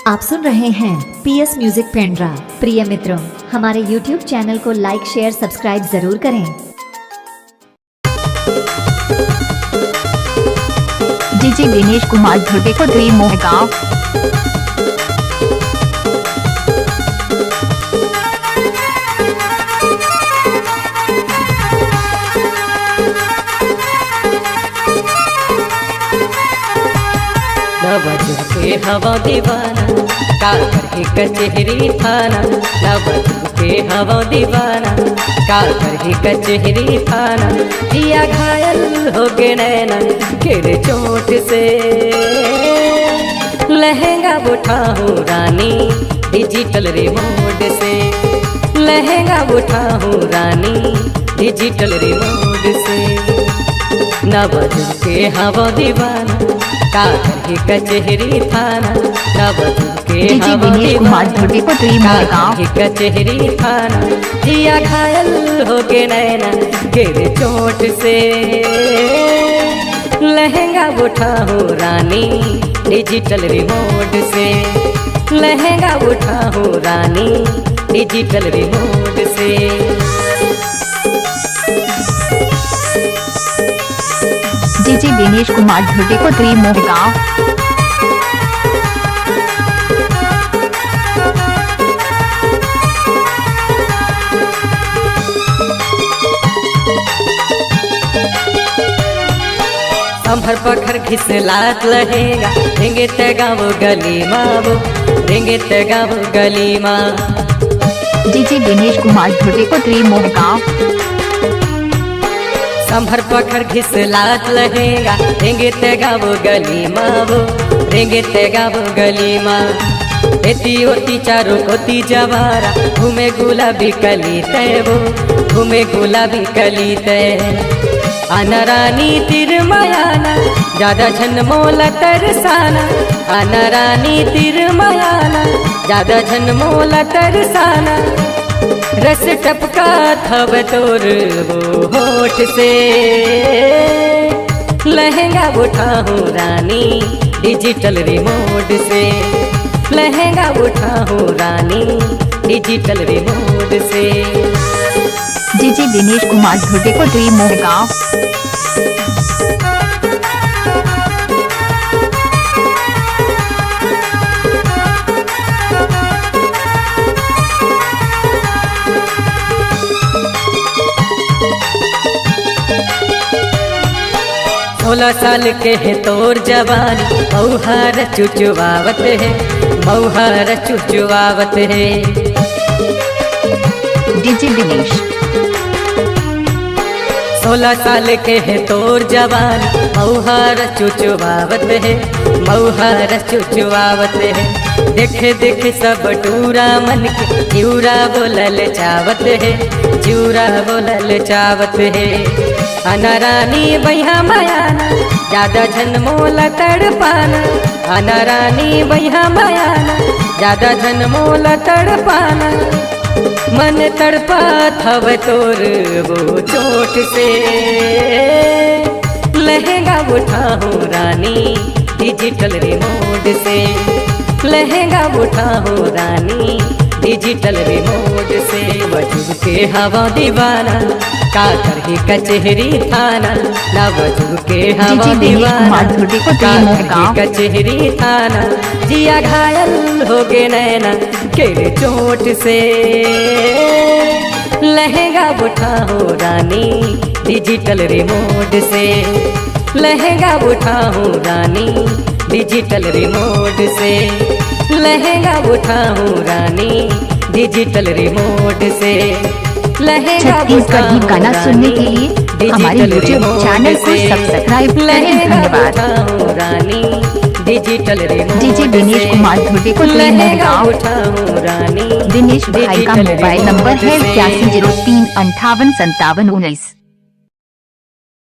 आप सुन रहे हैं PS म्यूजिक पेंड्रा। प्रिय मित्रों, हमारे YouTube चैनल को लाइक शेयर सब्सक्राइब जरूर करें। डीजे दिनेश कुमार धुर्वे को द्वी मोहगांव। नवजू के हवा दीवाना का करके कचहरी थाना। नवजू के हवा दीवाना का करके कचहरी थाना। दिया घायल हो गए नैना गिर चोट से। लहंगा उठाऊं रानी डिजिटल रिमोट से। लहंगा उठाऊं रानी डिजिटल रिमोट से। नवजू के हवा दीवाना का करके कचहरी थाना। नवजू के हवा दीवाना का करके कचहरी थाना। दिया घायल हो के नैना गिर चोट से। लहंगा उठाऊं रानी डिजिटल रिमोट से। लहंगा उठाऊं रानी डिजिटल रिमोट से। डीजे दिनेश कुमार धुर्वे को द्वी मोहगांव। संभर पखर घिसलात लहेगा रेंगे तगाव गली मावो। रेंगे तगाव गली माँ। डीजे दिनेश कुमार धुर्वे को द्वी मोहगांव। संभर पखर घिसलात लहेगा रेंगे तगाव गली मावो। रेंगे तगाव गली माँ। एती ओती चारों कोती जवारा घूमे गुलाबी कली तैवो। घूमे गुलाबी कली तै। आना रानी तिर मायाना ज्यादा झन मोला तरसाना। आना रानी तिर मायाना ज्यादा झन मोला तरसाना। रस टपका थब तोर वो होठ से। लहंगा उठाऊं रानी डिजिटल रिमोट से। लहंगा उठाऊं रानी डिजिटल रिमोट से। डीजे दिनेश कुमार धुर्वे को द्वी मोहगांव। सोलह साल के है तोर जवानी मौहार चुचुवावत है। मौहार चुचुवावत है। डीजे दिनेश 16 साल के है तोर जवानी मौहार चुचुवावत है। मौहार चुचुवावत है। देखे देखे सब टूरा मन के चिउरा बोलल चावत है। चिउरा बोलल चावत है। आना रानी बैहा मायाना ज्यादा झन मोला तड़पाना। आना रानी बैहा मायाना ज्यादा झन मोला तड़पाना। मन तड़पा थव तोर वो चोट से। लहंगा उठाऊं रानी डिजिटल रिमोट से। लहंगा उठाऊं रानी डिजिटल रिमोट से। नवजू के हवा दीवाना का करके कचहरी थाना। नवजू के हवा दीवाना का करके कचहरी थाना। जिया घायल हो गए नैना गिर चोट से। लहंगा उठाऊं रानी डिजिटल रिमोट से। लहंगा उठाऊं रानी डिजिटल रिमोट से। लहंगा उठाऊं रानी डिजिटल रिमोट से। छत्तीसगढ़ी गाना सुनने के लिए हमारे YouTube चैनल को सब्सक्राइब करें। धन्यवाद। Rani digital remote. DJ Dinesh Kumar Dhurve को द्वी मोहगांव। दिनेश भाई का मोबाइल नंबर है 8103 585719।